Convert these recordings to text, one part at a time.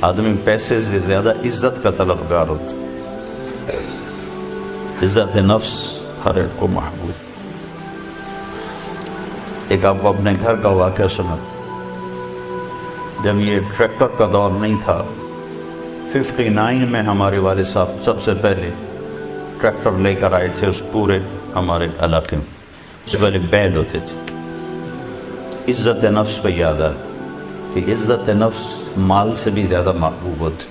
آدمی پیسے سے زیادہ عزت کا طلبگار ہوتا ہے. عزت نفس ہر ایک کو محبوب. ایک آپ کو اپنے گھر کا واقعہ سنا. جب یہ ٹریکٹر کا دور نہیں تھا، 59 میں ہمارے والد صاحب سب سے پہلے ٹریکٹر لے کر آئے تھے اس پورے ہمارے علاقے میں. اس سے پہلے بیل ہوتے تھے. عزت نفس پہ یاد آ کہ عزت نفس مال سے بھی زیادہ محبوب ہوتی.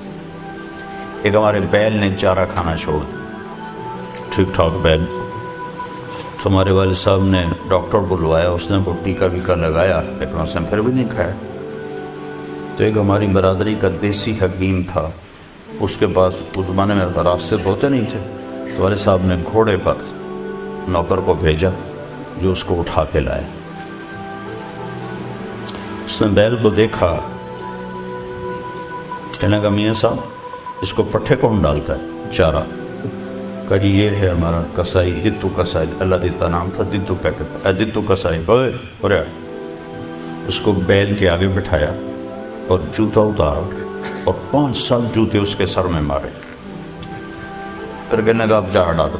ایک ہمارے بیل نے چارہ کھانا چھوڑ دیا، ٹھیک ٹھاک بیل. تو ہمارے والد صاحب نے ڈاکٹر بلوایا، اس نے وہ ٹیکا ویکا لگایا، لیکن اس نے پھر بھی نہیں کھایا. تو ایک ہماری برادری کا دیسی حکیم تھا، اس کے پاس اس زمانے میں راستے ہوتے نہیں تھے. تو والد صاحب نے گھوڑے پر نوکر کو بھیجا جو اس کو اٹھا کے لائے. اس نے بیل کو دیکھا، کہنے لگا میاں صاحب اس کو پٹھے کون ڈالتا ہے؟ چارہ. کہا جی یہ ہے ہمارا کسائی، دتو کسائی، اللہ دیتا نام تھا، دتو کہتے تھے. دتو کسائی اوے. اس کو بیل کے آگے بٹھایا اور جوتا اتارا اور 5 سال جوتے اس کے سر میں مارے. پھر کہنے لگا اب چارہ ڈالو.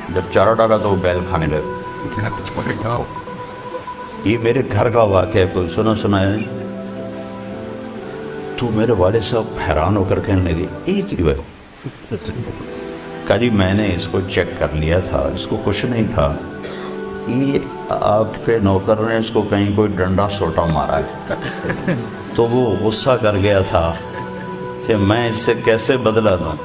جب چارہ ڈالا تو وہ بیل کھانے لگا. یہ میرے گھر کا واقعہ ہے، کوئی سنا ہے. تو میرے والد صاحب حیران ہو کر کہنے لگے یہ کیوں ہے؟ کہا جی میں نے اس کو چیک کر لیا تھا، اس کو کچھ نہیں تھا. یہ آپ کے نوکر نے اس کو کہیں کوئی ڈنڈا سوٹا مارا ہے تو وہ غصہ کر گیا تھا کہ میں اس سے کیسے بدلا دوں.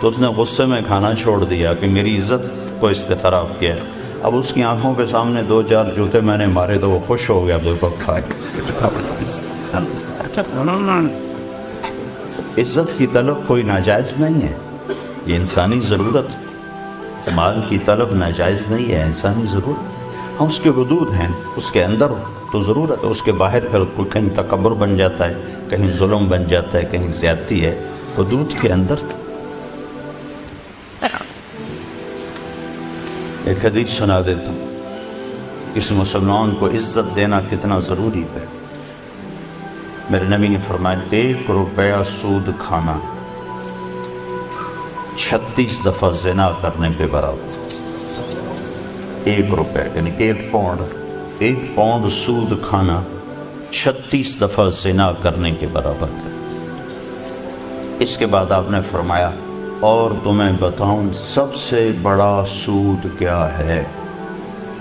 تو اس نے غصے میں کھانا چھوڑ دیا کہ میری عزت کو اس نے خراب کیا. اب اس کی آنکھوں کے سامنے 2-4 جوتے میں نے مارے تو وہ خوش ہو گیا. بالکل کھائے. عزت کی طلب کوئی ناجائز نہیں ہے، یہ انسانی ضرورت. مال کی طلب ناجائز نہیں ہے، انسانی ضرورت. ہم اس کے حدود ہیں، اس کے اندر تو ضرورت ہے، اس کے باہر پھر کوئی کہیں تکبر بن جاتا ہے، کہیں ظلم بن جاتا ہے، کہیں زیادتی ہے. حدود کے اندر. ایک حدیث سنا دیتا ہوں، کسی مسلمان کو عزت دینا کتنا ضروری ہے. میرے نبی نے فرمایا 1 روپیہ سود کھانا 36 دفعہ زنا کرنے کے برابر. 1 روپیہ یعنی 1 پاؤنڈ سود کھانا 36 دفعہ زنا کرنے کے برابر تھا. اس کے بعد آپ نے فرمایا اور تمہیں بتاؤں سب سے بڑا سود کیا ہے؟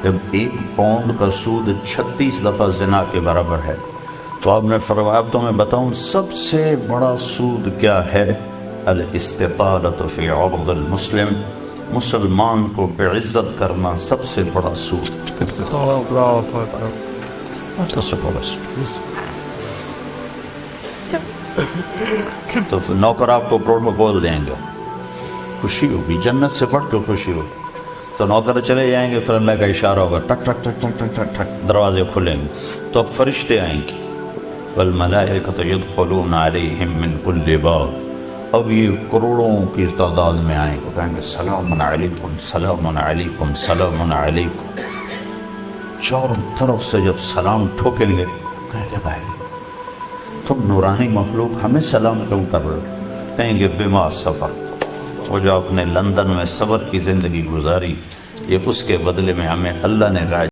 جب 1 پاؤنڈ کا سود 36 دفعہ زنا کے برابر ہے تو آپ نے فرمایا اب تمہیں بتاؤں سب سے بڑا سود کیا ہے؟ الاستطالۃ فی عرض المسلم، مسلمان کو بعزت کرنا سب سے بڑا سود. تو نوکر آپ کو پروٹوکول دیں گے، خوشی ہوگی، جنت سے بڑھ کے خوشی ہوگی. تو نوکر چلے جائیں گے، پھر اللہ کا اشارہ ہوگا، ٹک ٹک ٹک ٹک ٹک ٹک ٹک دروازے کھلیں گے تو اب فرشتے آئیں گے. والملائکۃ یدخلون علیہم من کل باب. اب یہ کروڑوں کی تعداد میں آئیں گے، کہیں گے سلام علیکم سلام علیکم سلام علیکم. چاروں طرف سے جب سلام ٹھوکیں گے کہیں گے بھائی تم نورانی مخلوق ہمیں سلام کیوں کر رہے ہو؟ کہیں گے بما صبرت، وہ جو آپ نے لندن میں صبر کی زندگی گزاری، یہ اس کے بدلے میں ہمیں اللہ نے رائے